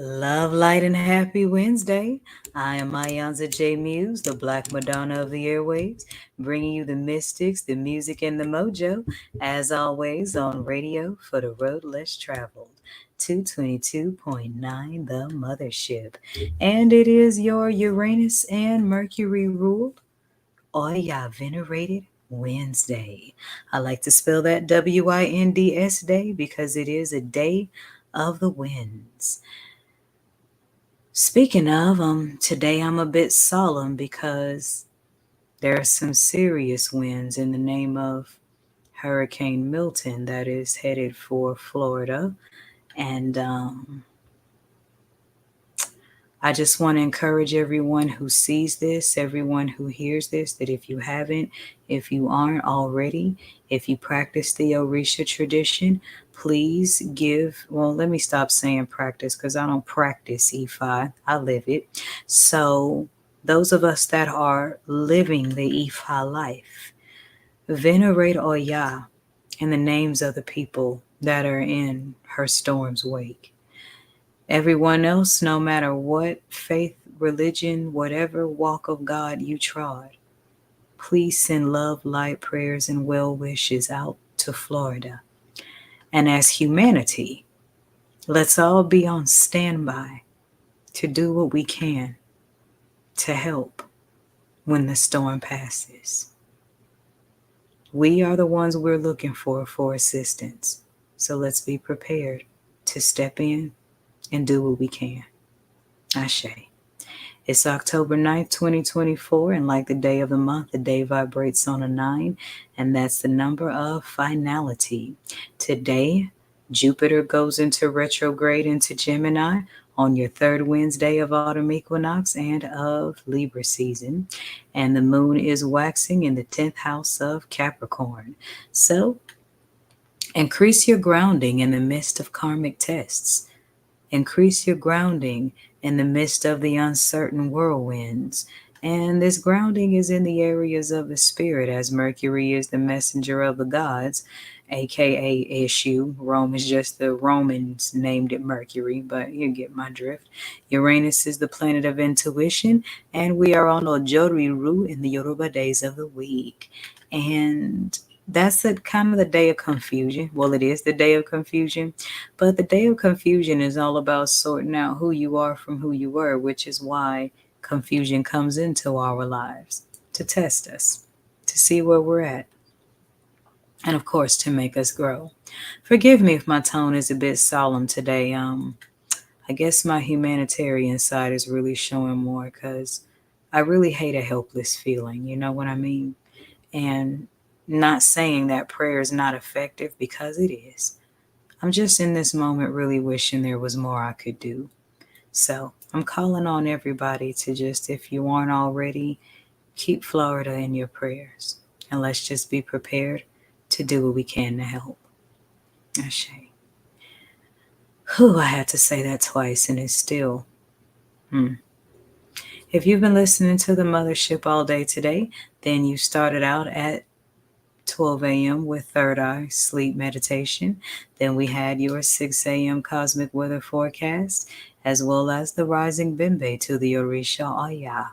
Love, light, and happy Wednesday. I am iiiYansaje Muse, the Black Madonna of the airwaves, bringing you the mystics, the music, and the mojo, as always, on radio for the road less traveled. 222.9, the Mothership. And it is your Uranus and Mercury ruled Oya venerated Wednesday. I like to spell that WINDS day because it is a day of the winds. Speaking of, today I'm a bit solemn because there are some serious winds in the name of Hurricane Milton that is headed for Florida. And I just want to encourage everyone who sees this, everyone who hears this, that if you aren't already, if you practice the Orisha tradition, please let me stop saying practice because I don't practice Ifa, I live it. So those of us that are living the Ifa life, venerate Oya in the names of the people that are in her storm's wake. Everyone else, no matter what faith, religion, whatever walk of God you trod, please send love, light, prayers, and well wishes out to Florida. And as humanity, let's all be on standby to do what we can to help when the storm passes. We are the ones we're looking for assistance. So let's be prepared to step in and do what we can. Ashe. It's October 9th, 2024, and like the day of the month, the day vibrates on a 9, and that's the number of finality. Today, Jupiter goes into retrograde into Gemini on your third Wednesday of autumn equinox and of Libra season, and the moon is waxing in the 10th house of Capricorn. So, increase your grounding in the midst of karmic tests. Increase your grounding in the midst of the uncertain whirlwinds. And this grounding is in the areas of the spirit, as Mercury is the messenger of the gods, aka Issue. Rome is just the Romans named it Mercury, but you get my drift. Uranus is the planet of intuition, and we are on Ojoriru in the Yoruba days of the week. And that's kind of the day of confusion. Well, it is the day of confusion, but the day of confusion is all about sorting out who you are from who you were, which is why confusion comes into our lives, to test us, to see where we're at, and of course, to make us grow. Forgive me if my tone is a bit solemn today. I guess my humanitarian side is really showing more because I really hate a helpless feeling. You know what I mean? And not saying that prayer is not effective, because it is. I'm just in this moment really wishing there was more I could do. So I'm calling on everybody to just, if you aren't already, keep Florida in your prayers. And let's just be prepared to do what we can to help. Ashe. I had to say that twice and it's still. If you've been listening to the Mothership all day today, then you started out at 12 a.m. with Third Eye Sleep Meditation. Then we had your 6 a.m. Cosmic Weather Forecast, as well as the Rising Bimbe to the Orisha Oya.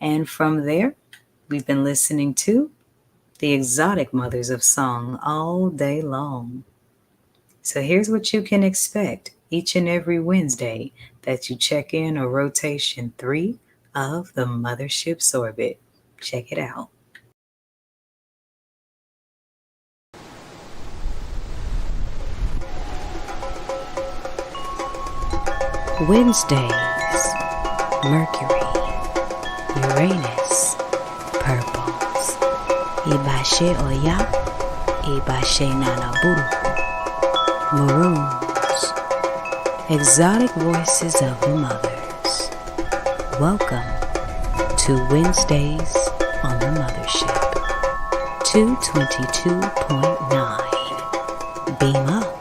And from there, we've been listening to the Exotic Mothers of Song all day long. So here's what you can expect each and every Wednesday that you check in or rotation 3 of the Mothership's orbit. Check it out. Wednesdays, Mercury, Uranus, purples, Iba Oya, Iba Nanaburu, maroons, exotic voices of the mothers. Welcome to Wednesdays on the Mothership. 222.9. Beam up.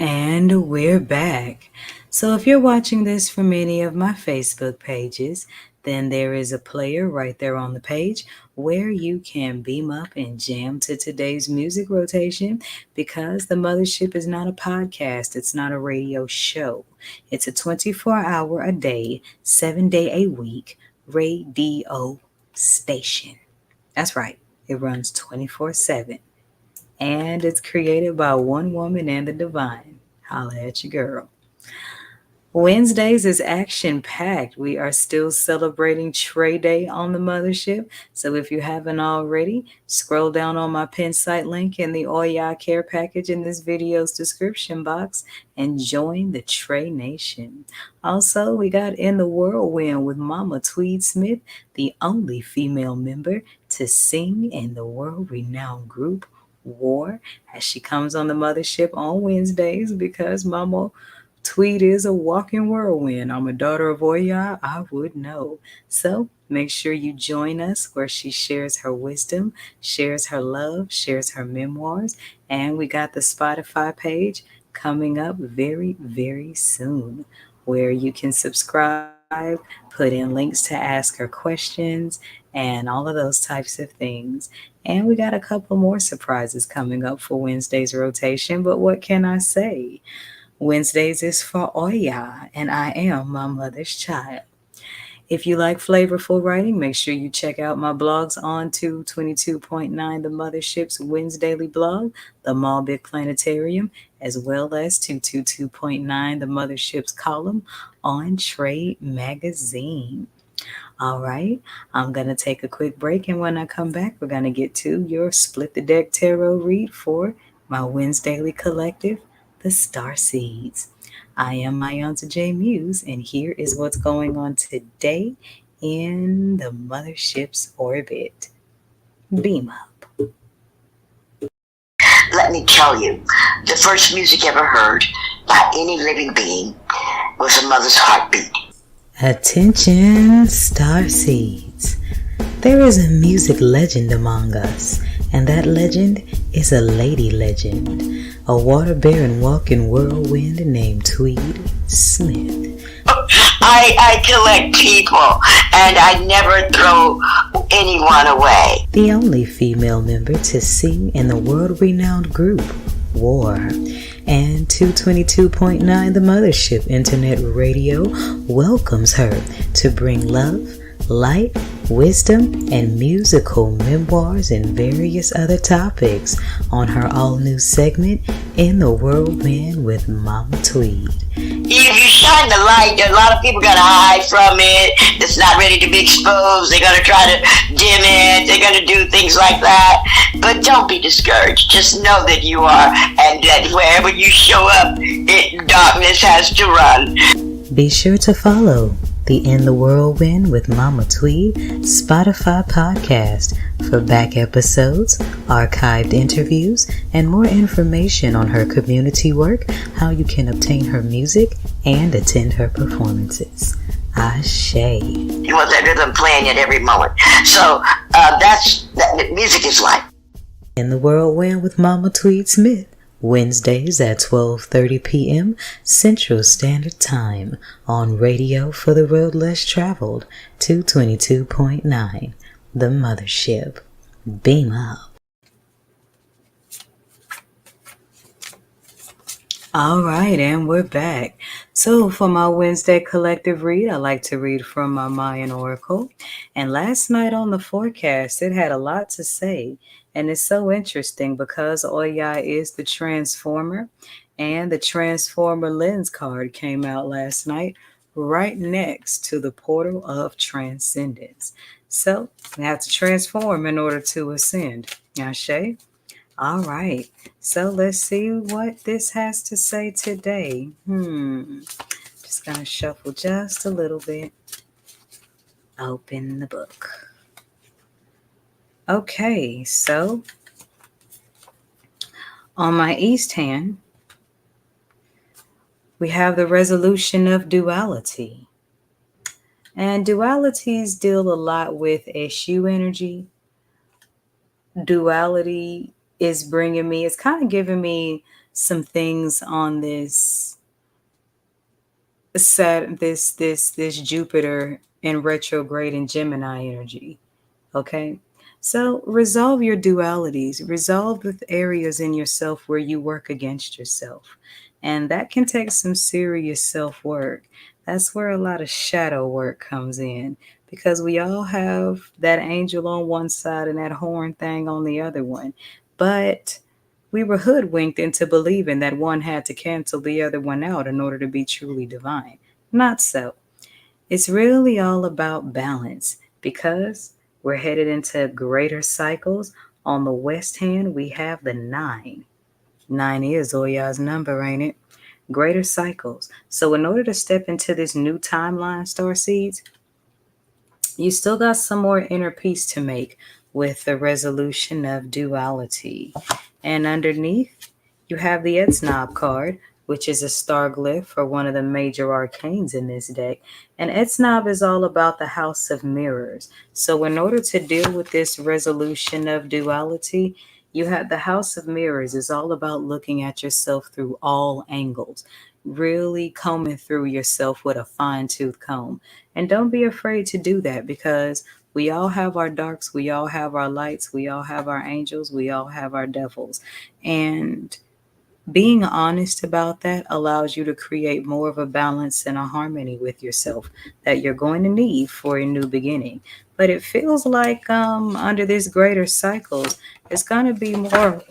And we're back. So if you're watching this from any of my Facebook pages, then there is a player right there on the page where you can beam up and jam to today's music rotation because the Mothership is not a podcast, it's not a radio show. It's a 24-hour a day, 7-day a week radio station. That's right, it runs 24/7 and it's created by one woman and the divine. Holla at your girl. Wednesdays is action packed. We are still celebrating Tray Day on the Mothership. So if you haven't already, scroll down on my pin site link in the Oya care package in this video's description box and join the Tray Nation. Also, we got In the Whirlwind with Mama Tweed Smith, the only female member to sing in the world renowned group War, as she comes on the Mothership on Wednesdays because Mama Tweet is a walking whirlwind. I'm a daughter of Oya, I would know. So make sure you join us where she shares her wisdom, shares her love, shares her memoirs, and we got the Spotify page coming up very, very soon where you can subscribe, put in links to ask her questions, and all of those types of things. And we got a couple more surprises coming up for Wednesday's rotation, but what can I say? Wednesdays is for Oya, and I am my mother's child. If you like flavorful writing, make sure you check out my blogs on 222.9 The Mothership's Wednesdaily blog, The Mall Big Planetarium, as well as 222.9 The Mothership's column on Trade Magazine. All right, I'm going to take a quick break, and when I come back, we're going to get to your Split the Deck Tarot read for my Wednesdaily collective, The Star Seeds. I am iiiYansaje Muse, and here is what's going on today in the Mothership's orbit. Beam up. Let me tell you, the first music ever heard by any living being was a mother's heartbeat. Attention, Star Seeds. There is a music legend among us, and that legend is a lady legend, a water-bearing walking whirlwind named Tweed Smith. I collect people, and I never throw anyone away. The only female member to sing in the world-renowned group War, and 222.9 The Mothership Internet Radio welcomes her to bring love, light, wisdom, and musical memoirs and various other topics on her all-new segment, In the Whirlwind with Mama Tweed. If you shine the light, a lot of people are going to hide from it. It's not ready to be exposed. They're going to try to dim it. They're going to do things like that. But don't be discouraged. Just know that you are, and that wherever you show up, darkness has to run. Be sure to follow the In the Whirlwind with Mama Tweed Spotify podcast for back episodes, archived interviews, and more information on her community work, how you can obtain her music, and attend her performances. Ashe. You want that rhythm playing at every moment. So that music is life. In the Whirlwind with Mama Tweed Smith. Wednesdays at 12:30 p.m. Central Standard Time on Radio for the Road Less Traveled, 222.9 The Mothership. Beam up. All right, and we're back. So for my Wednesday collective read, I like to read from my Mayan Oracle. And last night on the forecast, it had a lot to say. And it's so interesting because Oya is the transformer, and the transformer lens card came out last night right next to the portal of transcendence. So we have to transform in order to ascend. Ashe? All right. So let's see what this has to say today. Just going to shuffle just a little bit. Open the book. Okay, so on my east hand, we have the resolution of duality. And dualities deal a lot with issue energy. Duality is bringing me, it's kind of giving me some things on this this Jupiter in retrograde in Gemini energy. Okay. So resolve your dualities, resolve the areas in yourself where you work against yourself. And that can take some serious self work. That's where a lot of shadow work comes in because we all have that angel on one side and that horn thing on the other one. But we were hoodwinked into believing that one had to cancel the other one out in order to be truly divine. Not so. It's really all about balance because we're headed into greater cycles. On the west hand, we have the 9. 9 is Oya's number, ain't it? Greater cycles. So in order to step into this new timeline, starseeds, you still got some more inner peace to make with the resolution of duality. And underneath, you have the Etznob card, which is a star glyph for one of the major arcanes in this deck. And Etznob is all about the house of mirrors. So in order to deal with this resolution of duality, you have the house of mirrors is all about looking at yourself through all angles, really combing through yourself with a fine-tooth comb. And don't be afraid to do that because we all have our darks, we all have our lights, we all have our angels, we all have our devils. And being honest about that allows you to create more of a balance and a harmony with yourself that you're going to need for a new beginning. But it feels like under this greater cycles, it's going to be more,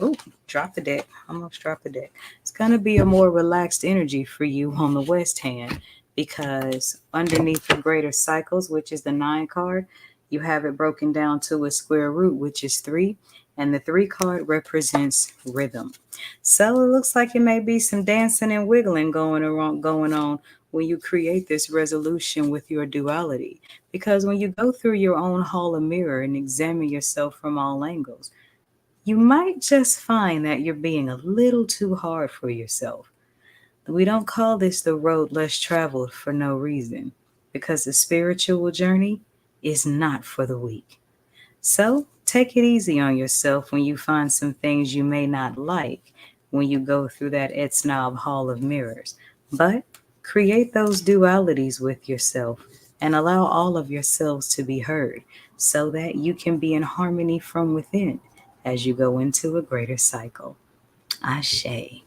drop the deck, almost dropped the deck. It's going to be a more relaxed energy for you on the west hand because underneath the greater cycles, which is the 9 card, you have it broken down to a square root, which is 3. And the 3 card represents rhythm. So it looks like it may be some dancing and wiggling going on when you create this resolution with your duality. Because when you go through your own hall of mirror and examine yourself from all angles, you might just find that you're being a little too hard for yourself. We don't call this the road less traveled for no reason, because the spiritual journey is not for the weak. So take it easy on yourself when you find some things you may not like when you go through that Etznob hall of mirrors. But create those dualities with yourself and allow all of yourselves to be heard so that you can be in harmony from within as you go into a greater cycle. Ashe.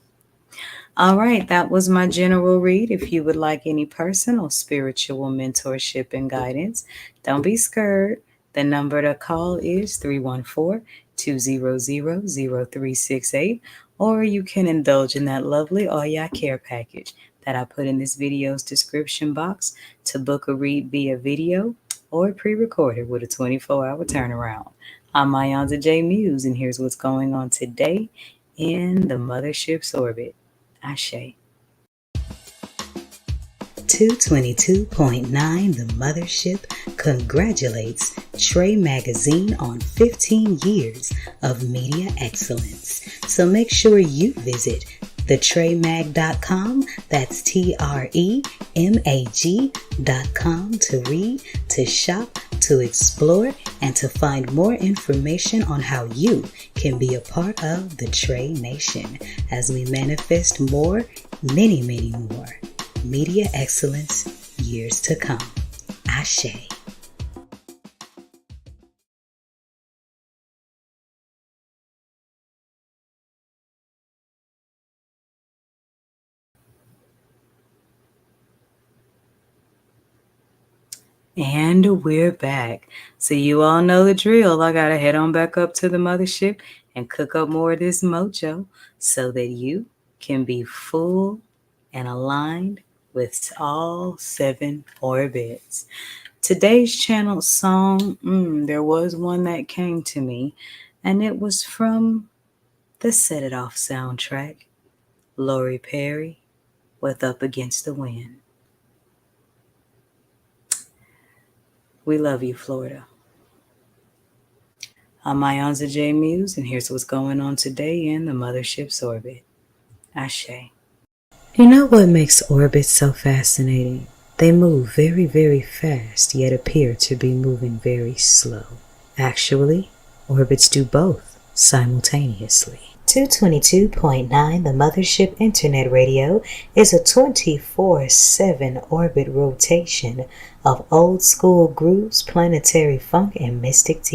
All right, that was my general read. If you would like any personal spiritual mentorship and guidance, don't be scared. The number to call is 314-200-0368, or you can indulge in that lovely Oya care package that I put in this video's description box to book a read via video or pre-recorded with a 24-hour turnaround. I'm iiiYansaje Muse, and here's what's going on today in the Mothership's orbit. Ashe. 222.9 The Mothership congratulates Trey Magazine on 15 years of media excellence. So make sure you visit thetraymag.com, that's TREMAG.com, to read, to shop, to explore, and to find more information on how you can be a part of the Trey Nation as we manifest more, many, many more media excellence years to come. Ashe. And we're back. So you all know the drill. I gotta head on back up to the mothership and cook up more of this mojo so that you can be full and aligned with all 7 orbits. Today's channel song, there was one that came to me, and it was from the Set It Off soundtrack, Lori Perry with Up Against the Wind. We love you, Florida. I'm iiiYansaje Muse, and here's what's going on today in the Mothership's orbit. Ashe. You know what makes orbits so fascinating? They move very, very fast, yet appear to be moving very slow. Actually, orbits do both simultaneously. 222.9, the Mothership Internet Radio, is a 24/7 orbit rotation of old school grooves, planetary funk, and mystic tea.